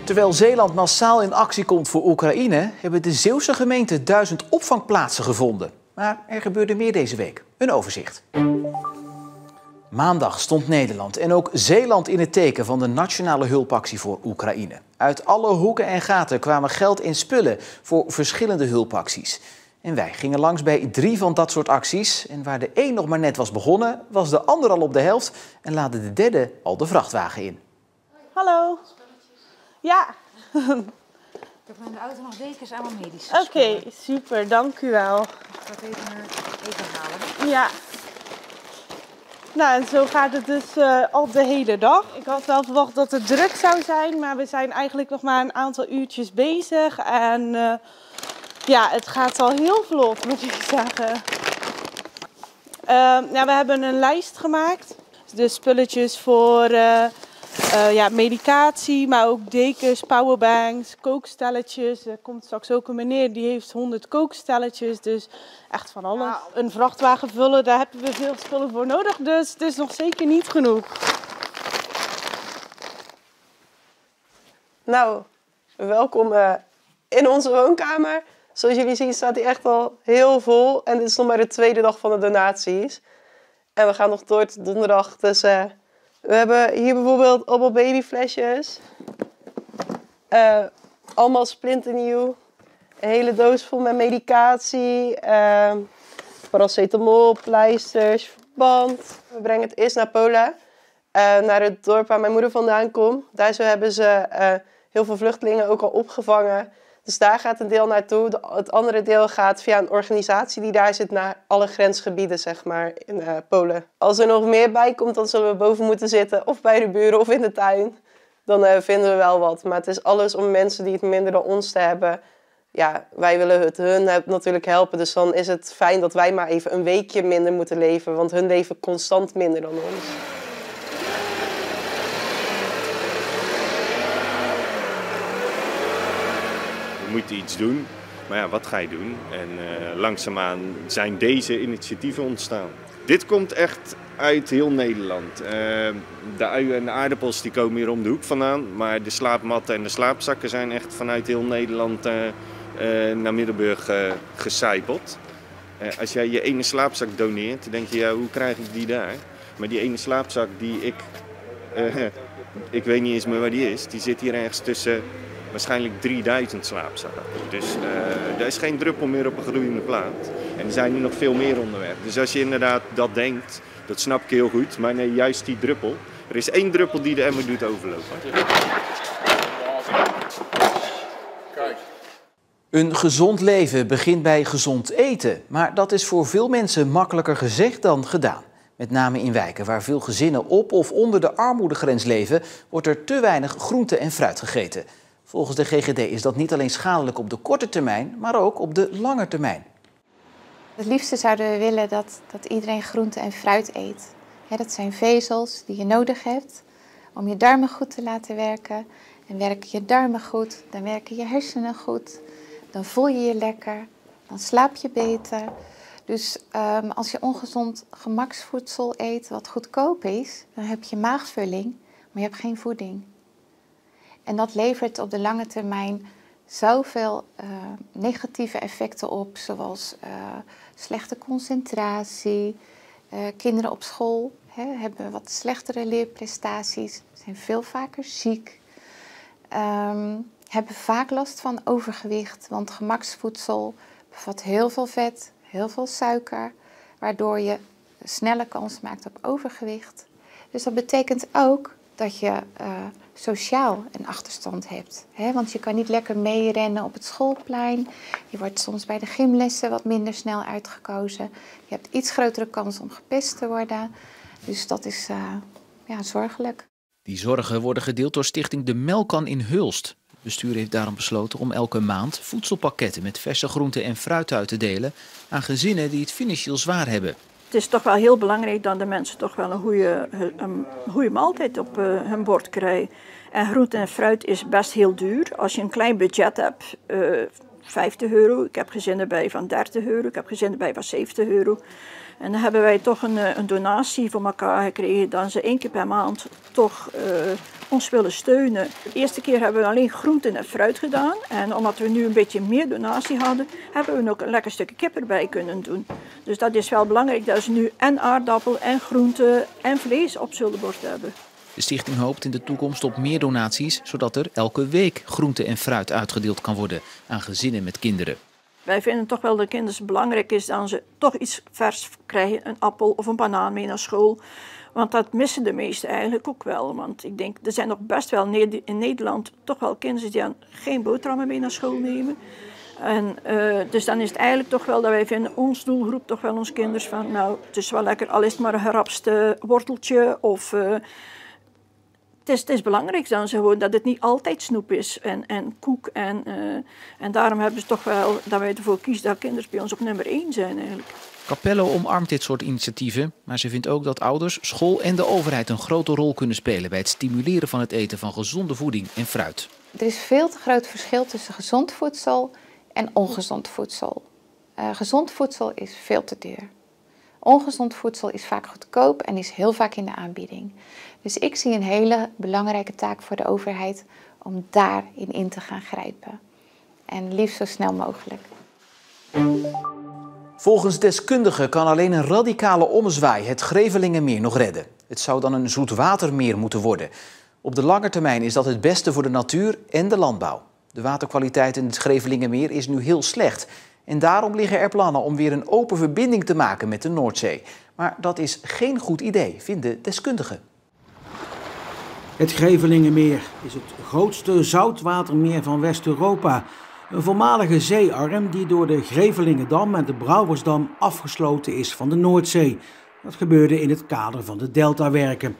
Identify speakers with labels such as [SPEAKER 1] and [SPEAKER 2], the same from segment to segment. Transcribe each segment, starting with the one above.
[SPEAKER 1] Terwijl Zeeland massaal in actie komt voor Oekraïne, hebben de Zeeuwse gemeenten 1000 opvangplaatsen gevonden. Maar er gebeurde meer deze week. Een overzicht. Maandag stond Nederland en ook Zeeland in het teken van de nationale hulpactie voor Oekraïne. Uit alle hoeken en gaten kwamen geld en spullen voor verschillende hulpacties. En wij gingen langs bij 3 van dat soort acties. En waar de een nog maar net was begonnen, was de ander al op de helft en laadde de derde al de vrachtwagen in.
[SPEAKER 2] Hallo. Ja.
[SPEAKER 3] Ik heb in de auto nog dekens allemaal medisch.
[SPEAKER 2] Oké, super, dank u wel.
[SPEAKER 3] Ik ga het even halen.
[SPEAKER 2] Ja. Nou, en zo gaat het dus al de hele dag. Ik had wel verwacht dat het druk zou zijn, maar we zijn eigenlijk nog maar een aantal uurtjes bezig. En ja, het gaat al heel vlot, moet ik zeggen. We hebben een lijst gemaakt. Dus spulletjes voor medicatie, maar ook dekens, powerbanks, kookstelletjes. Er komt straks ook een meneer die heeft 100 kookstelletjes, dus echt van alles. Ja. Een vrachtwagen vullen, daar hebben we veel spullen voor nodig, dus het is nog zeker niet genoeg.
[SPEAKER 4] Nou, welkom in onze woonkamer. Zoals jullie zien staat die echt al heel vol en dit is nog maar de tweede dag van de donaties. En we gaan nog door tot donderdag, dus we hebben hier bijvoorbeeld allemaal babyflesjes. Allemaal splinternieuw. Een hele doos vol met medicatie. Paracetamol, pleisters, verband. We brengen het eerst naar Polen. Naar het dorp waar mijn moeder vandaan komt. Daar zo hebben ze heel veel vluchtelingen ook al opgevangen. Dus daar gaat een deel naartoe. Het andere deel gaat via een organisatie die daar zit naar alle grensgebieden, zeg maar, in Polen. Als er nog meer bij komt, dan zullen we boven moeten zitten. Of bij de buren of in de tuin. Dan vinden we wel wat. Maar het is alles om mensen die het minder dan ons te hebben. Ja, wij willen het hun natuurlijk helpen. Dus dan is het fijn dat wij maar even een weekje minder moeten leven. Want hun leven constant minder dan ons.
[SPEAKER 5] We moeten iets doen, maar ja, wat ga je doen? En langzaamaan zijn deze initiatieven ontstaan. Dit komt echt uit heel Nederland. De uien en de aardappels die komen hier om de hoek vandaan, maar de slaapmatten en de slaapzakken zijn echt vanuit heel Nederland naar Middelburg gecijpeld. Als jij je ene slaapzak doneert, dan denk je, ja, hoe krijg ik die daar? Maar die ene slaapzak die ik weet niet eens meer waar die is, die zit hier ergens tussen waarschijnlijk 3000 slaapzakken. Dus er is geen druppel meer op een gloeiende plaat. En er zijn er nog veel meer onderweg. Dus als je inderdaad dat denkt, dat snap ik heel goed. Maar nee, juist die druppel. Er is 1 druppel die de emmer doet overlopen.
[SPEAKER 1] Kijk. Een gezond leven begint bij gezond eten. Maar dat is voor veel mensen makkelijker gezegd dan gedaan. Met name in wijken waar veel gezinnen op of onder de armoedegrens leven, wordt er te weinig groente en fruit gegeten. Volgens de GGD is dat niet alleen schadelijk op de korte termijn, maar ook op de lange termijn.
[SPEAKER 6] Het liefste zouden we willen dat iedereen groente en fruit eet. Ja, dat zijn vezels die je nodig hebt om je darmen goed te laten werken. En werken je darmen goed, dan werken je hersenen goed. Dan voel je je lekker, dan slaap je beter. Dus als je ongezond gemaksvoedsel eet wat goedkoop is, dan heb je maagvulling, maar je hebt geen voeding. En dat levert op de lange termijn zoveel negatieve effecten op, zoals slechte concentratie. Kinderen op school hebben wat slechtere leerprestaties, zijn veel vaker ziek. Hebben vaak last van overgewicht, want gemaksvoedsel bevat heel veel vet, heel veel suiker, waardoor je snelle kans maakt op overgewicht. Dus dat betekent ook dat je sociaal een achterstand hebt. Want je kan niet lekker meerennen op het schoolplein. Je wordt soms bij de gymlessen wat minder snel uitgekozen. Je hebt iets grotere kans om gepest te worden. Dus dat is zorgelijk.
[SPEAKER 1] Die zorgen worden gedeeld door stichting De Melkkan in Hulst. Het bestuur heeft daarom besloten om elke maand voedselpakketten met verse groenten en fruit uit te delen aan gezinnen die het financieel zwaar hebben.
[SPEAKER 7] Het is toch wel heel belangrijk dat de mensen toch wel een goede maaltijd op hun bord krijgen. En groente en fruit is best heel duur. Als je een klein budget hebt, €50. Ik heb gezinnen bij van €30. Ik heb gezinnen bij van €70. En dan hebben wij toch een donatie voor elkaar gekregen dat ze 1 keer per maand toch ons willen steunen. De eerste keer hebben we alleen groenten en fruit gedaan. En omdat we nu een beetje meer donatie hadden, hebben we ook een lekker stukje kip erbij kunnen doen. Dus dat is wel belangrijk dat ze nu en aardappel en groenten en vlees op zullen bord hebben.
[SPEAKER 1] De stichting hoopt in de toekomst op meer donaties, zodat er elke week groente en fruit uitgedeeld kan worden aan gezinnen met kinderen.
[SPEAKER 7] Wij vinden toch wel dat kinderen belangrijk is dat ze toch iets vers krijgen, een appel of een banaan mee naar school. Want dat missen de meesten eigenlijk ook wel. Want ik denk, er zijn nog best wel in Nederland toch wel kinderen die geen boterhammen mee naar school nemen. En, dus dan is het eigenlijk toch wel dat wij vinden, ons doelgroep, toch wel ons kinderen van, nou, het is wel lekker, al is het maar een gerapste worteltje of... Het is belangrijk dan gewoon dat het niet altijd snoep is en koek. En daarom hebben ze toch wel dat wij ervoor kiezen dat kinderen bij ons op nummer 1 zijn eigenlijk.
[SPEAKER 1] Capello omarmt dit soort initiatieven, maar ze vindt ook dat ouders, school en de overheid een grote rol kunnen spelen bij het stimuleren van het eten van gezonde voeding en fruit.
[SPEAKER 6] Er is veel te groot verschil tussen gezond voedsel en ongezond voedsel. Gezond voedsel is veel te duur. Ongezond voedsel is vaak goedkoop en is heel vaak in de aanbieding. Dus ik zie een hele belangrijke taak voor de overheid om daarin in te gaan grijpen. En liefst zo snel mogelijk.
[SPEAKER 1] Volgens deskundigen kan alleen een radicale ommezwaai het Grevelingenmeer nog redden. Het zou dan een zoetwatermeer moeten worden. Op de lange termijn is dat het beste voor de natuur en de landbouw. De waterkwaliteit in het Grevelingenmeer is nu heel slecht. En daarom liggen er plannen om weer een open verbinding te maken met de Noordzee. Maar dat is geen goed idee, vinden deskundigen.
[SPEAKER 8] Het Grevelingenmeer is het grootste zoutwatermeer van West-Europa. Een voormalige zeearm die door de Grevelingendam en de Brouwersdam afgesloten is van de Noordzee. Dat gebeurde in het kader van de deltawerken.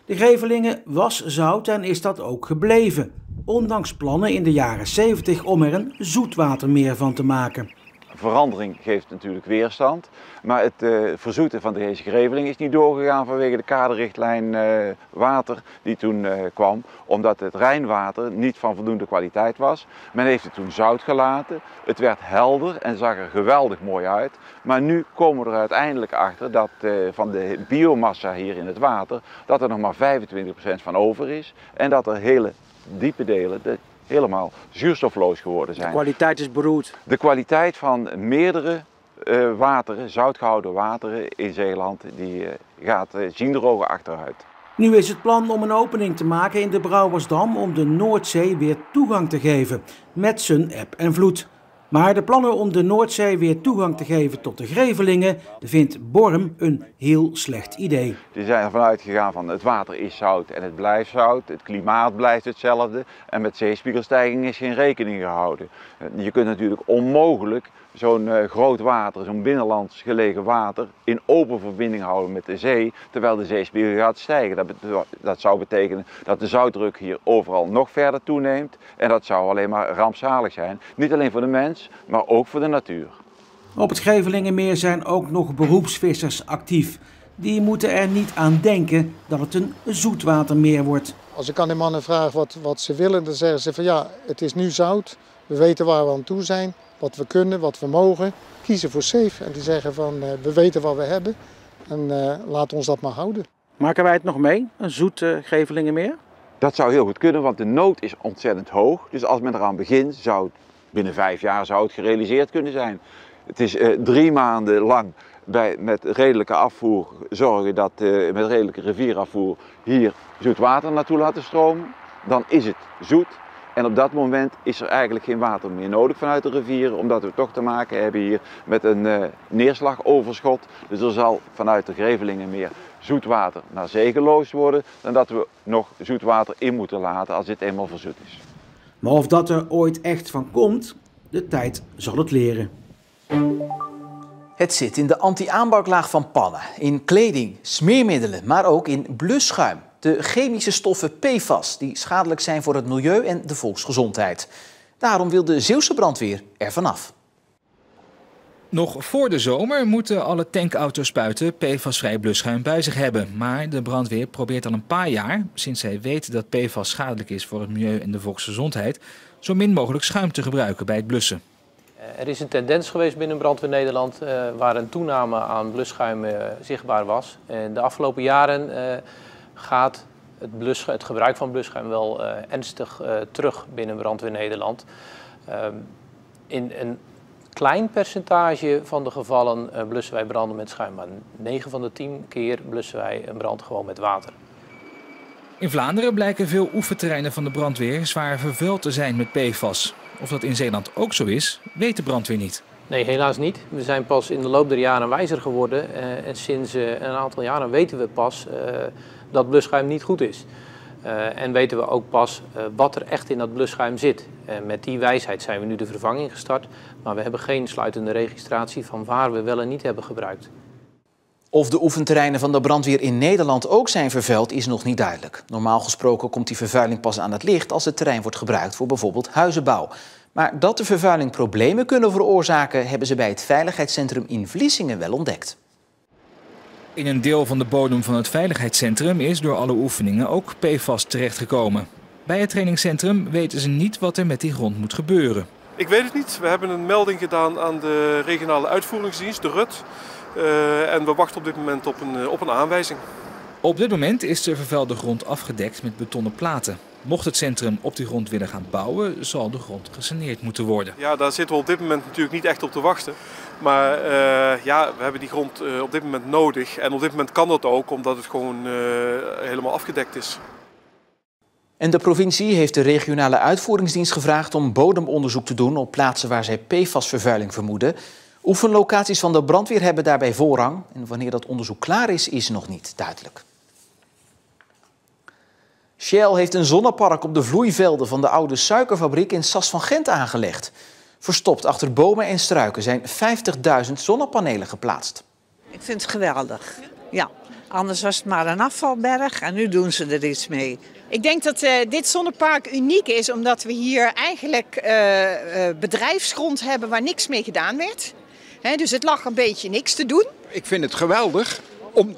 [SPEAKER 8] De Grevelingen was zout en is dat ook gebleven. Ondanks plannen in de jaren 70 om er een zoetwatermeer van te maken.
[SPEAKER 9] Verandering geeft natuurlijk weerstand, maar het verzoeten van deze Greveling is niet doorgegaan vanwege de kaderrichtlijn water die toen kwam, omdat het Rijnwater niet van voldoende kwaliteit was. Men heeft het toen zout gelaten, het werd helder en zag er geweldig mooi uit, maar nu komen we er uiteindelijk achter dat van de biomassa hier in het water, dat er nog maar 25% van over is en dat er hele diepe delen helemaal zuurstofloos geworden zijn.
[SPEAKER 8] De kwaliteit is beroerd.
[SPEAKER 9] De kwaliteit van meerdere wateren, zoutgehouden wateren in Zeeland, die gaat zienderogen achteruit.
[SPEAKER 8] Nu is het plan om een opening te maken in de Brouwersdam om de Noordzee weer toegang te geven, met zijn eb en vloed. Maar de plannen om de Noordzee weer toegang te geven tot de Grevelingen, vindt Borm een heel slecht idee.
[SPEAKER 9] Die zijn ervan uitgegaan van het water is zout en het blijft zout, het klimaat blijft hetzelfde en met zeespiegelstijging is geen rekening gehouden. Je kunt natuurlijk onmogelijk zo'n groot water, zo'n binnenlands gelegen water, in open verbinding houden met de zee, terwijl de zeespiegel gaat stijgen. Dat zou betekenen dat de zoutdruk hier overal nog verder toeneemt en dat zou alleen maar rampzalig zijn. Niet alleen voor de mens, maar ook voor de natuur.
[SPEAKER 8] Op het Grevelingenmeer zijn ook nog beroepsvissers actief. Die moeten er niet aan denken dat het een zoetwatermeer wordt.
[SPEAKER 10] Als ik aan de mannen vraag wat ze willen, dan zeggen ze van ja, het is nu zout. We weten waar we aan toe zijn, wat we kunnen, wat we mogen. Kiezen voor safe en die zeggen van we weten wat we hebben en laat ons dat maar houden.
[SPEAKER 8] Maken wij het nog mee, een zoet Grevelingenmeer?
[SPEAKER 9] Dat zou heel goed kunnen, want de nood is ontzettend hoog. Dus als men eraan begint, zou het binnen 5 jaar zou het gerealiseerd kunnen zijn. Het is 3 maanden lang met redelijke afvoer zorgen dat met redelijke rivierafvoer hier zoet water naartoe laten stromen. Dan is het zoet en op dat moment is er eigenlijk geen water meer nodig vanuit de rivieren, omdat we toch te maken hebben hier met een neerslagoverschot. Dus er zal vanuit de Grevelingenmeer zoetwater naar zee geloosd worden, dan dat we nog zoetwater in moeten laten als dit eenmaal verzoet is.
[SPEAKER 8] Maar of dat er ooit echt van komt, de tijd zal het leren.
[SPEAKER 1] Het zit in de anti-aanbaklaag van pannen, in kleding, smeermiddelen, maar ook in blusschuim. De chemische stoffen PFAS die schadelijk zijn voor het milieu en de volksgezondheid. Daarom wil de Zeeuwse brandweer er vanaf.
[SPEAKER 11] Nog voor de zomer moeten alle tankauto's-spuiten PFAS-vrij blusschuim bij zich hebben. Maar de brandweer probeert al een paar jaar, sinds zij weet dat PFAS schadelijk is voor het milieu en de volksgezondheid, zo min mogelijk schuim te gebruiken bij het blussen.
[SPEAKER 12] Er is een tendens geweest binnen Brandweer Nederland waar een toename aan blusschuim zichtbaar was. En de afgelopen jaren gaat het gebruik van blusschuim wel ernstig terug binnen Brandweer Nederland. In een klein percentage van de gevallen blussen wij branden met schuim, maar 9 van de 10 keer blussen wij een brand gewoon met water.
[SPEAKER 11] In Vlaanderen blijken veel oefenterreinen van de brandweer zwaar vervuild te zijn met PFAS. Of dat in Zeeland ook zo is, weet de brandweer niet.
[SPEAKER 12] Nee, helaas niet. We zijn pas in de loop der jaren wijzer geworden en sinds een aantal jaren weten we pas dat blusschuim niet goed is. En weten we ook pas wat er echt in dat blusschuim zit. Met die wijsheid zijn we nu de vervanging gestart, maar we hebben geen sluitende registratie van waar we wel en niet hebben gebruikt.
[SPEAKER 1] Of de oefenterreinen van de brandweer in Nederland ook zijn vervuild is nog niet duidelijk. Normaal gesproken komt die vervuiling pas aan het licht als het terrein wordt gebruikt voor bijvoorbeeld huizenbouw. Maar dat de vervuiling problemen kunnen veroorzaken, hebben ze bij het veiligheidscentrum in Vlissingen wel ontdekt.
[SPEAKER 11] In een deel van de bodem van het veiligheidscentrum is door alle oefeningen ook PFAS terechtgekomen. Bij het trainingscentrum weten ze niet wat er met die grond moet gebeuren.
[SPEAKER 13] Ik weet het niet. We hebben een melding gedaan aan de regionale uitvoeringsdienst, de RUT. En we wachten op dit moment op een aanwijzing.
[SPEAKER 11] Op dit moment is de vervuilde grond afgedekt met betonnen platen. Mocht het centrum op die grond willen gaan bouwen, zal de grond gesaneerd moeten worden.
[SPEAKER 13] Ja, daar zitten we op dit moment natuurlijk niet echt op te wachten. Maar ja, we hebben die grond op dit moment nodig. En op dit moment kan dat ook, omdat het gewoon helemaal afgedekt is.
[SPEAKER 1] En de provincie heeft de regionale uitvoeringsdienst gevraagd om bodemonderzoek te doen op plaatsen waar zij PFAS-vervuiling vermoeden. Oefenlocaties van de brandweer hebben daarbij voorrang. En wanneer dat onderzoek klaar is nog niet duidelijk. Shell heeft een zonnepark op de vloeivelden van de oude suikerfabriek in Sas van Gent aangelegd. Verstopt achter bomen en struiken zijn 50.000 zonnepanelen geplaatst.
[SPEAKER 14] Ik vind het geweldig. Ja, anders was het maar een afvalberg en nu doen ze er iets mee.
[SPEAKER 15] Ik denk dat dit zonnepark uniek is omdat we hier eigenlijk bedrijfsgrond hebben waar niks mee gedaan werd. Dus het lag een beetje niks te doen.
[SPEAKER 16] Ik vind het geweldig.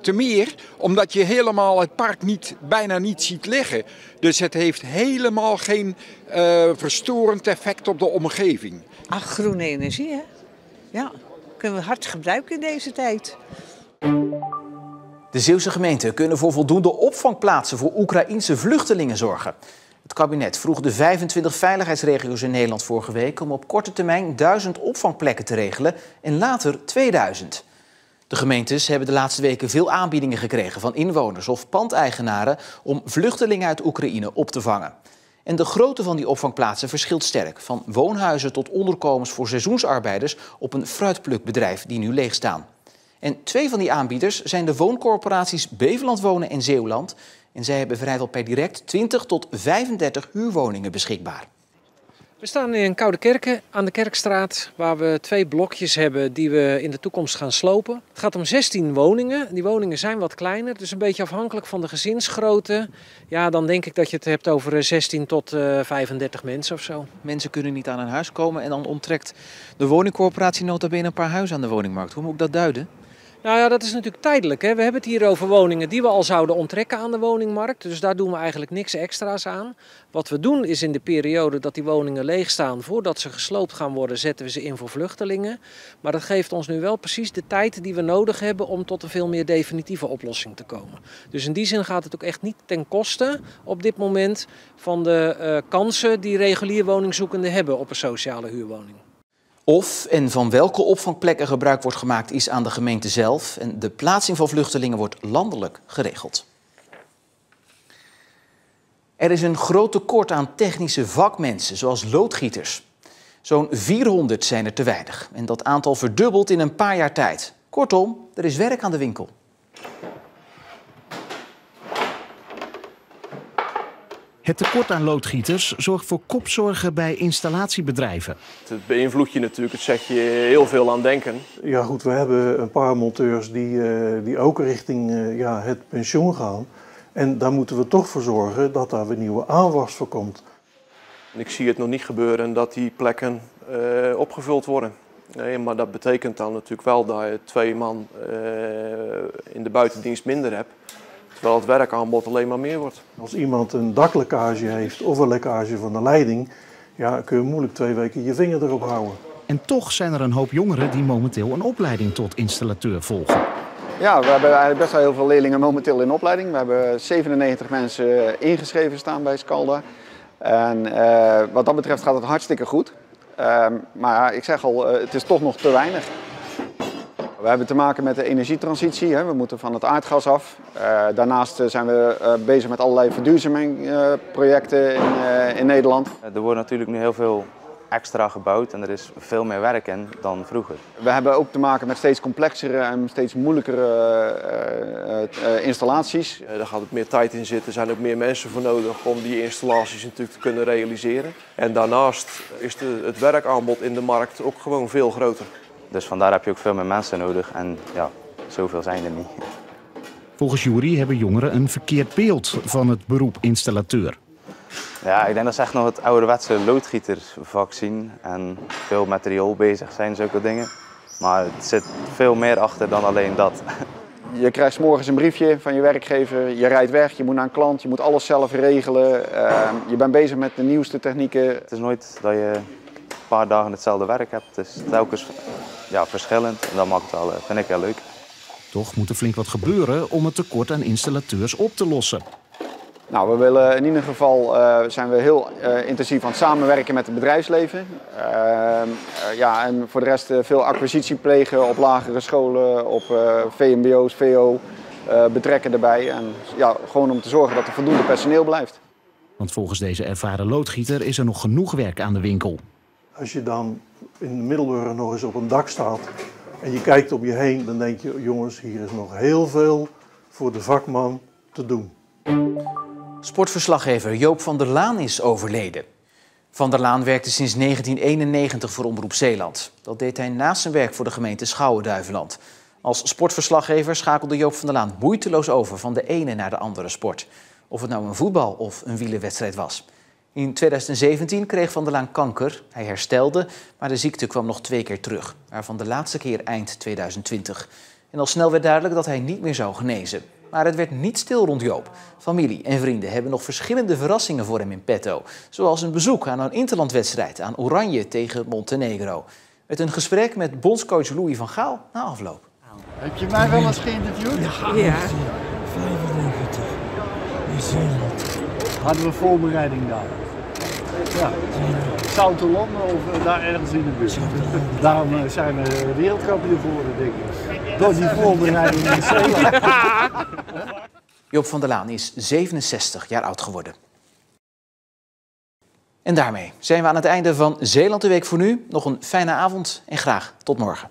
[SPEAKER 16] Te meer omdat je helemaal het park bijna niet ziet liggen. Dus het heeft helemaal geen verstorend effect op de omgeving.
[SPEAKER 14] Ach, groene energie, hè? Ja, kunnen we hard gebruiken in deze tijd.
[SPEAKER 1] De Zeeuwse gemeenten kunnen voor voldoende opvangplaatsen voor Oekraïense vluchtelingen zorgen. Het kabinet vroeg de 25 veiligheidsregio's in Nederland vorige week om op korte termijn 1000 opvangplekken te regelen en later 2000. De gemeentes hebben de laatste weken veel aanbiedingen gekregen van inwoners of pandeigenaren om vluchtelingen uit Oekraïne op te vangen. En de grootte van die opvangplaatsen verschilt sterk, van woonhuizen tot onderkomens voor seizoensarbeiders op een fruitplukbedrijf die nu leeg staan. En 2 van die aanbieders zijn de wooncorporaties Beveland Wonen en Zeeuwland. En zij hebben vrijwel per direct 20 tot 35 huurwoningen beschikbaar.
[SPEAKER 17] We staan in Koudekerke aan de Kerkstraat, waar we 2 blokjes hebben die we in de toekomst gaan slopen. Het gaat om 16 woningen. Die woningen zijn wat kleiner, dus een beetje afhankelijk van de gezinsgrootte. Ja, dan denk ik dat je het hebt over 16 tot 35 mensen of zo.
[SPEAKER 1] Mensen kunnen niet aan een huis komen en dan onttrekt de woningcorporatie nota bene een paar huizen aan de woningmarkt. Hoe moet ik dat duiden?
[SPEAKER 17] Nou ja, dat is natuurlijk tijdelijk, hè. We hebben het hier over woningen die we al zouden onttrekken aan de woningmarkt. Dus daar doen we eigenlijk niks extra's aan. Wat we doen is in de periode dat die woningen leeg staan, voordat ze gesloopt gaan worden, zetten we ze in voor vluchtelingen. Maar dat geeft ons nu wel precies de tijd die we nodig hebben om tot een veel meer definitieve oplossing te komen. Dus in die zin gaat het ook echt niet ten koste op dit moment van de kansen die regulier woningzoekenden hebben op een sociale huurwoning.
[SPEAKER 1] Of en van welke opvangplekken gebruik wordt gemaakt is aan de gemeente zelf. En de plaatsing van vluchtelingen wordt landelijk geregeld. Er is een groot tekort aan technische vakmensen, zoals loodgieters. Zo'n 400 zijn er te weinig. En dat aantal verdubbelt in een paar jaar tijd. Kortom, er is werk aan de winkel.
[SPEAKER 18] Het tekort aan loodgieters zorgt voor kopzorgen bij installatiebedrijven.
[SPEAKER 19] Het beïnvloedt je natuurlijk, het zet je heel veel aan denken.
[SPEAKER 20] Ja goed, we hebben een paar monteurs die ook richting het pensioen gaan. En daar moeten we toch voor zorgen dat daar weer nieuwe aanwas voor komt.
[SPEAKER 19] Ik zie het nog niet gebeuren dat die plekken opgevuld worden. Nee, maar dat betekent dan natuurlijk wel dat je 2 man in de buitendienst minder hebt. Terwijl het werkaanbod alleen maar meer wordt.
[SPEAKER 20] Als iemand een daklekkage heeft of een lekkage van de leiding, ja, kun je moeilijk 2 weken je vinger erop houden.
[SPEAKER 18] En toch zijn er een hoop jongeren die momenteel een opleiding tot installateur volgen.
[SPEAKER 21] Ja, we hebben eigenlijk best wel heel veel leerlingen momenteel in opleiding. We hebben 97 mensen ingeschreven staan bij Scalda. En wat dat betreft gaat het hartstikke goed. Maar ik zeg al, het is toch nog te weinig. We hebben te maken met de energietransitie. We moeten van het aardgas af. Daarnaast zijn we bezig met allerlei verduurzamingsprojecten in Nederland.
[SPEAKER 22] Er wordt natuurlijk nu heel veel extra gebouwd en er is veel meer werk in dan vroeger.
[SPEAKER 21] We hebben ook te maken met steeds complexere en steeds moeilijkere installaties.
[SPEAKER 19] Daar gaat ook meer tijd in zitten, er zijn ook meer mensen voor nodig om die installaties natuurlijk te kunnen realiseren. En daarnaast is het werkaanbod in de markt ook gewoon veel groter.
[SPEAKER 22] Dus vandaar heb je ook veel meer mensen nodig en ja, zoveel zijn er niet.
[SPEAKER 18] Volgens Jury hebben jongeren een verkeerd beeld van het beroep installateur.
[SPEAKER 22] Ja, ik denk dat ze echt nog het ouderwetse loodgietervak zien en veel met riool bezig zijn, zulke dingen. Maar het zit veel meer achter dan alleen dat.
[SPEAKER 21] Je krijgt 's morgens een briefje van je werkgever, je rijdt weg, je moet naar een klant, je moet alles zelf regelen. Je bent bezig met de nieuwste technieken.
[SPEAKER 22] Het is nooit dat je een paar dagen hetzelfde werk hebt. Het is telkens verschillend en dat maakt het wel, vind ik heel leuk.
[SPEAKER 18] Toch moet er flink wat gebeuren om het tekort aan installateurs op te lossen.
[SPEAKER 21] Nou, we willen in ieder geval zijn we heel intensief aan het samenwerken met het bedrijfsleven. En voor de rest veel acquisitie plegen op lagere scholen, op VMBO's, VO, betrekken erbij. En ja, gewoon om te zorgen dat er voldoende personeel blijft.
[SPEAKER 18] Want volgens deze ervaren loodgieter is er nog genoeg werk aan de winkel.
[SPEAKER 20] Als je dan in de Middelburg nog eens op een dak staat en je kijkt om je heen, dan denk je, jongens, hier is nog heel veel voor de vakman te doen.
[SPEAKER 1] Sportverslaggever Joop van der Laan is overleden. Van der Laan werkte sinds 1991 voor Omroep Zeeland. Dat deed hij naast zijn werk voor de gemeente Schouwen-Duiveland. Als sportverslaggever schakelde Joop van der Laan moeiteloos over van de ene naar de andere sport. Of het nou een voetbal- of een wielerwedstrijd was. In 2017 kreeg Van der Laan kanker. Hij herstelde, maar de ziekte kwam nog 2 keer terug. Waarvan de laatste keer eind 2020. En al snel werd duidelijk dat hij niet meer zou genezen. Maar het werd niet stil rond Joop. Familie en vrienden hebben nog verschillende verrassingen voor hem in petto. Zoals een bezoek aan een interlandwedstrijd aan Oranje tegen Montenegro. Met een gesprek met bondscoach Louis van Gaal na afloop.
[SPEAKER 23] Heb je mij wel eens geïnterviewd?
[SPEAKER 24] Ja. 95. In Zeeland.
[SPEAKER 23] Hadden we voorbereiding daar? Ja. Zoutelon of daar ergens in de buurt. Daarom zijn we wereldkampioen geworden, denk ik. Door die voorbereiding in Zeeland.
[SPEAKER 1] Joop van der Laan is 67 jaar oud geworden. En daarmee zijn we aan het einde van Zeeland de Week voor nu. Nog een fijne avond en graag tot morgen.